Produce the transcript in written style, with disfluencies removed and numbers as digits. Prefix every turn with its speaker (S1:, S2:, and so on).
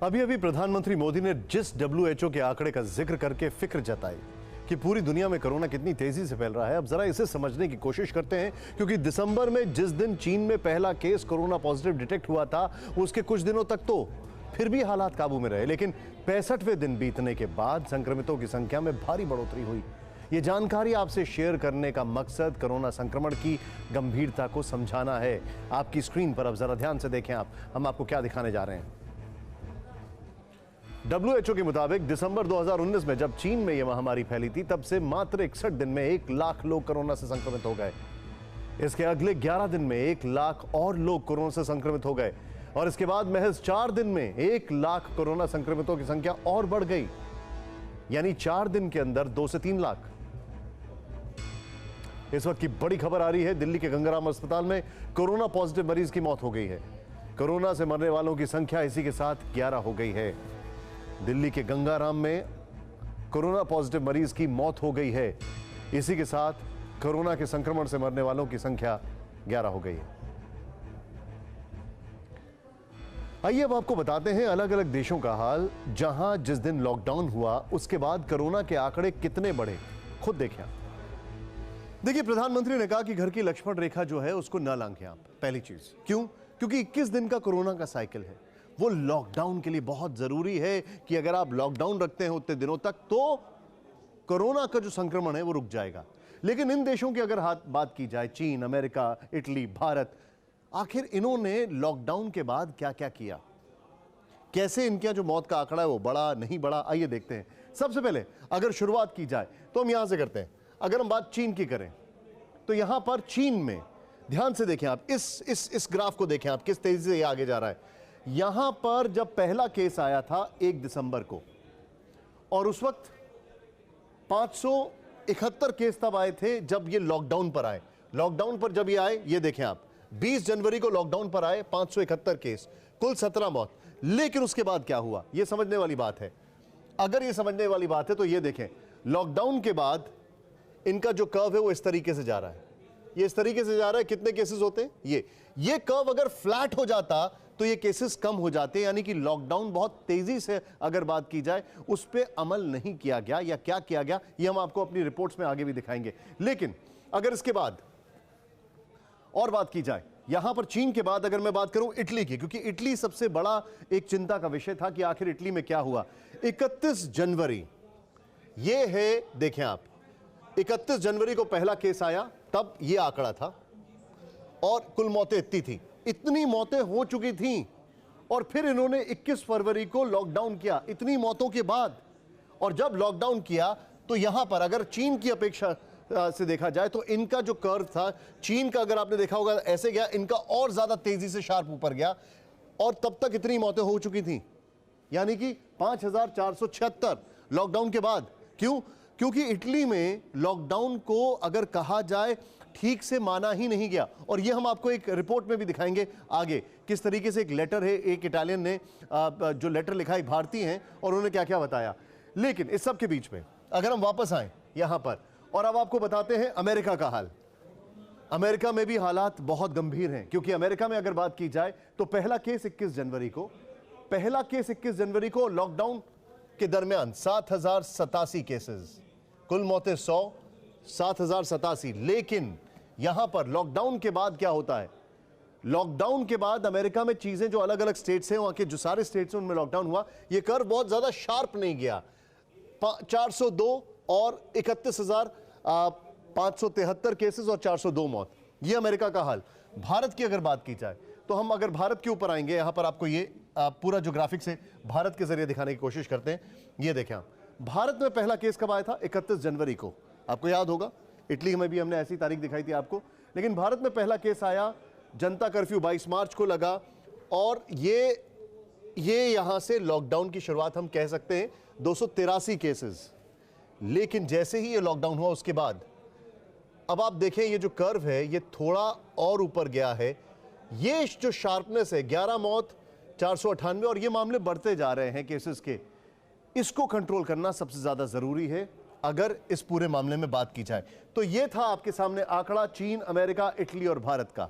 S1: अभी अभी प्रधानमंत्री मोदी ने जिस WHO के आंकड़े का जिक्र करके फिक्र जताई कि पूरी दुनिया में कोरोना कितनी तेजी से फैल रहा है, अब जरा इसे समझने की कोशिश करते हैं। क्योंकि दिसंबर में जिस दिन चीन में पहला केस कोरोना पॉजिटिव डिटेक्ट हुआ था, उसके कुछ दिनों तक तो फिर भी हालात काबू में रहे, लेकिन 65वें दिन बीतने के बाद संक्रमितों की संख्या में भारी बढ़ोतरी हुई। ये जानकारी आपसे शेयर करने का मकसद कोरोना संक्रमण की गंभीरता को समझाना है। आपकी स्क्रीन पर अब जरा ध्यान से देखें हम आपको क्या दिखाने जा रहे हैं। WHO के मुताबिक दिसंबर 2019 में जब चीन में यह महामारी फैली थी, तब से मात्र 61 दिन में 1 लाख लोग कोरोना से संक्रमित हो गए। इसके अगले 11 दिन में 1 लाख और लोग कोरोना से संक्रमित हो गए और इसके बाद महज 4 दिन में 1 लाख कोरोना संक्रमितों की संख्या और बढ़ गई, यानी 4 दिन के अंदर 2 से 3 लाख। इस वक्त की बड़ी खबर आ रही है, दिल्ली के गंगाराम अस्पताल में कोरोना पॉजिटिव मरीज की मौत हो गई है। कोरोना से मरने वालों की संख्या इसी के साथ 11 हो गई है। दिल्ली के गंगाराम में कोरोना पॉजिटिव मरीज की मौत हो गई है। इसी के साथ कोरोना के संक्रमण से मरने वालों की संख्या 11 हो गई है। आइए अब आपको बताते हैं अलग अलग देशों का हाल, जहां जिस दिन लॉकडाउन हुआ उसके बाद कोरोना के आंकड़े कितने बढ़े, खुद देखें आप। देखिए, प्रधानमंत्री ने कहा कि घर की लक्ष्मण रेखा जो है उसको न लांघें आप। पहली चीज, क्यों? क्योंकि 21 दिन का कोरोना का साइकिल है, वो लॉकडाउन के लिए बहुत जरूरी है कि अगर आप लॉकडाउन रखते हैं उतने दिनों तक तो कोरोना का जो संक्रमण है वो रुक जाएगा। लेकिन इन देशों की अगर बात की जाए, चीन, अमेरिका, इटली, भारत, आखिर इन्होंने लॉकडाउन के बाद क्या क्या किया, कैसे इनका जो मौत का आंकड़ा है वो बढ़ा नहीं बढ़ा, आइए देखते हैं। सबसे पहले अगर शुरुआत की जाए तो हम यहां से करते हैं। अगर हम बात चीन की करें तो यहां पर चीन में ध्यान से देखें आप, इस ग्राफ को देखें आप, किस तेजी से ये आगे जा रहा है। यहां पर जब पहला केस आया था 1 दिसंबर को, और उस वक्त 571 केस तब आए थे जब ये लॉकडाउन पर आए। लॉकडाउन पर जब ये आए, ये देखें आप, 20 जनवरी को लॉकडाउन पर आए, 571 केस, कुल 17 मौत। लेकिन उसके बाद क्या हुआ, ये समझने वाली बात है। अगर ये समझने वाली बात है तो ये देखें, लॉकडाउन के बाद इनका जो कर्व है वो इस तरीके से जा रहा है, ये इस तरीके से जा रहा है। कितने केसेस होते हैं, ये कर्व अगर फ्लैट हो जाता तो ये केसेस कम हो जाते, यानी कि लॉकडाउन बहुत तेजी से अगर बात की जाए उस पे अमल नहीं किया गया, या क्या किया गया ये हम आपको अपनी रिपोर्ट्स में आगे भी दिखाएंगे। लेकिन अगर इसके बाद और बात की जाए, यहां पर चीन के बाद अगर मैं बात करूं इटली की, क्योंकि इटली सबसे बड़ा एक चिंता का विषय था कि आखिर इटली में क्या हुआ। 31 जनवरी ये है, देखें आप, 31 जनवरी को पहला केस आया, तब ये आंकड़ा था और कुल मौतें इतनी थी, इतनी मौतें हो चुकी थीं। और फिर इन्होंने 21 फरवरी को लॉकडाउन किया इतनी मौतों के बाद। और जब लॉकडाउन किया तो यहां पर अगर चीन की अपेक्षा से देखा जाए तो इनका जो कर्व था, चीन का अगर आपने देखा होगा ऐसे गया, इनका और ज्यादा तेजी से शार्प ऊपर गया, और तब तक इतनी मौतें हो चुकी थी, यानी कि 5476 लॉकडाउन के बाद। क्यों? क्योंकि इटली में लॉकडाउन को अगर कहा जाए ठीक से माना ही नहीं गया। और ये हम आपको एक रिपोर्ट में भी दिखाएंगे आगे, किस तरीके से एक लेटर है, एक इटालियन ने जो लेटर लिखा है, भारतीय हैं, और उन्होंने क्या क्या बताया। लेकिन इस सब के बीच में अगर हम वापस आए यहां पर, और अब आपको बताते हैं अमेरिका का हाल। अमेरिका में भी हालात बहुत गंभीर हैं, क्योंकि अमेरिका में अगर बात की जाए तो पहला केस 21 जनवरी को लॉकडाउन के दरमियान 7087 केसेस, कुल मौतें 100, 7087। लेकिन यहां पर लॉकडाउन के बाद क्या होता है, लॉकडाउन के बाद अमेरिका में चीजें जो अलग अलग स्टेट्स हैं, वहां के जो सारे स्टेट्स हैं उनमें लॉकडाउन हुआ, ये कर्व बहुत ज्यादा शार्प नहीं गया। 402 और 31,573 केसेस और 402 मौत, ये अमेरिका का हाल। भारत की अगर बात की जाए तो हम अगर भारत के ऊपर आएंगे, यहां पर आपको ये पूरा जो ग्राफिक्स है भारत के जरिए दिखाने की कोशिश करते हैं। ये देखें आप, भारत में पहला केस कब आया था, 31 जनवरी को, आपको याद होगा। इटली में भी हमने ऐसी तारीख दिखाई थी आपको। लेकिन भारत में पहला केस आया, जनता कर्फ्यू 22 मार्च को लगा, और ये यहां से लॉकडाउन की शुरुआत हम कह सकते हैं, 283 केसेस। लेकिन जैसे ही ये लॉकडाउन हुआ उसके बाद अब आप देखें, ये जो कर्व है ये थोड़ा और ऊपर गया है। ये जो शार्पनेस है, 11 मौत, 498, और ये मामले बढ़ते जा रहे हैं केसेस के, इसको कंट्रोल करना सबसे ज्यादा जरूरी है अगर इस पूरे मामले में बात की जाए। तो ये था आपके सामने आंकड़ा चीन, अमेरिका, इटली और भारत का।